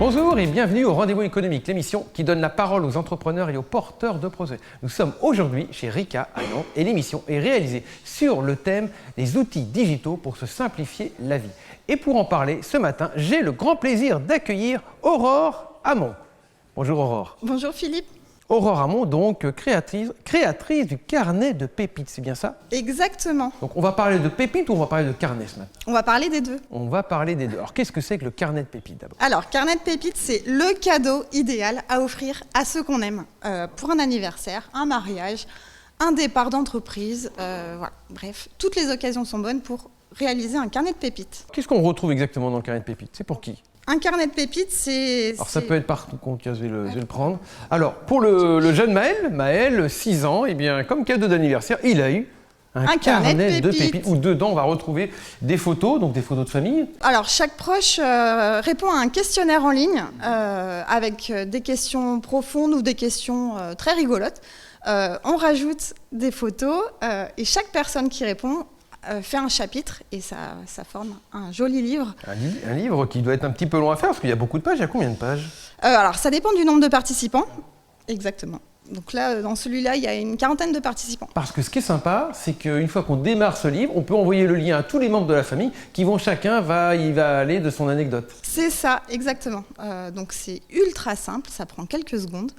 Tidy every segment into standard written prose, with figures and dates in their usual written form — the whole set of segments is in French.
Bonjour et bienvenue au Rendez-vous économique, l'émission qui donne la parole aux entrepreneurs et aux porteurs de projets. Nous sommes aujourd'hui chez Rika à Nantes et l'émission est réalisée sur le thème des outils digitaux pour se simplifier la vie. Et pour en parler ce matin, j'ai le grand plaisir d'accueillir Aurore Hamon. Bonjour Aurore. Bonjour Philippe. Aurore Hamon, donc créatrice du carnet de pépites, c'est bien ça? Exactement. Donc on va parler de pépites ou on va parler de carnet ce matin? On va parler des deux. On va parler des deux. Alors qu'est-ce que c'est que le carnet de pépites d'abord? Alors, carnet de pépites, c'est le cadeau idéal à offrir à ceux qu'on aime. Pour un anniversaire, un mariage, un départ d'entreprise, voilà. Bref, toutes les occasions sont bonnes pour réaliser un carnet de pépites. Qu'est-ce qu'on retrouve exactement dans le carnet de pépites? C'est pour qui? Un carnet de pépites, c'est... Alors ça peut être partout, je vais le prendre. Alors pour le jeune Maël, 6 ans, eh bien, comme cadeau d'anniversaire, il a eu un carnet de pépites où dedans on va retrouver des photos, donc des photos de famille. Alors chaque proche répond à un questionnaire en ligne avec des questions profondes ou des questions très rigolotes. On rajoute des photos et chaque personne qui répond fait un chapitre et ça forme un joli livre. Un livre qui doit être un petit peu long à faire parce qu'il y a beaucoup de pages. Il y a combien de pages? Alors ça dépend du nombre de participants. Exactement. Donc là, dans celui-là, il y a une quarantaine de participants. Parce que ce qui est sympa, c'est qu'une fois qu'on démarre ce livre, on peut envoyer le lien à tous les membres de la famille qui vont chacun il va aller de son anecdote. C'est ça, exactement. Donc c'est ultra simple, ça prend quelques secondes.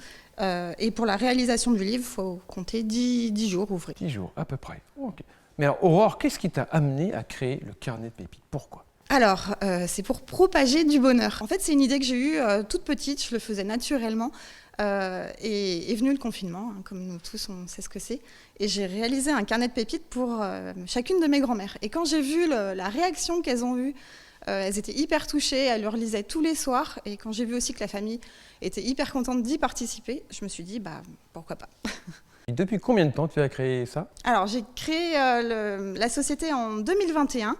Et pour la réalisation du livre, il faut compter 10 jours ouvrés. 10 jours, à peu près. Okay. Mais alors, Aurore, qu'est-ce qui t'a amené à créer le carnet de pépites? Pourquoi? Alors, c'est pour propager du bonheur. En fait, c'est une idée que j'ai eue toute petite, je le faisais naturellement. Et est venu le confinement, hein, comme nous tous, on sait ce que c'est. Et j'ai réalisé un carnet de pépites pour chacune de mes grand-mères. Et quand j'ai vu la réaction qu'elles ont eue, elles étaient hyper touchées, elles le relisaient tous les soirs. Et quand j'ai vu aussi que la famille était hyper contente d'y participer, je me suis dit, pourquoi pas. Et depuis combien de temps tu as créé ça? Alors, j'ai créé la société en 2021.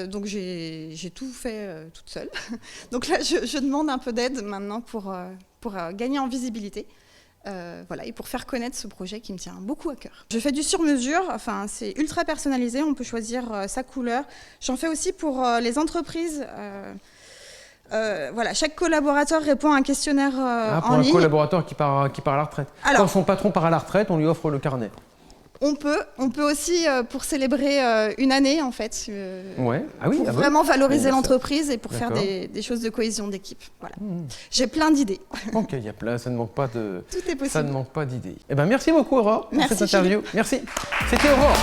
Donc j'ai tout fait toute seule. Donc là, je demande un peu d'aide maintenant pour gagner en visibilité. Voilà, et pour faire connaître ce projet qui me tient beaucoup à cœur. Je fais du sur-mesure, enfin, c'est ultra personnalisé, on peut choisir sa couleur. J'en fais aussi pour les entreprises. Voilà, chaque collaborateur répond à un questionnaire pour en ligne. Un collaborateur qui part à la retraite. Alors, quand son patron part à la retraite, on lui offre le carnet. On peut aussi, pour célébrer une année, en fait, ouais. pour vraiment valoriser l'entreprise et pour faire des choses de cohésion d'équipe. Voilà. J'ai plein d'idées. Ok, il y a plein, ça ne manque pas de... Tout est possible. Ça ne manque pas d'idées. Eh ben, merci beaucoup, Aurore, pour cette interview. Philippe. Merci. C'était Aurore.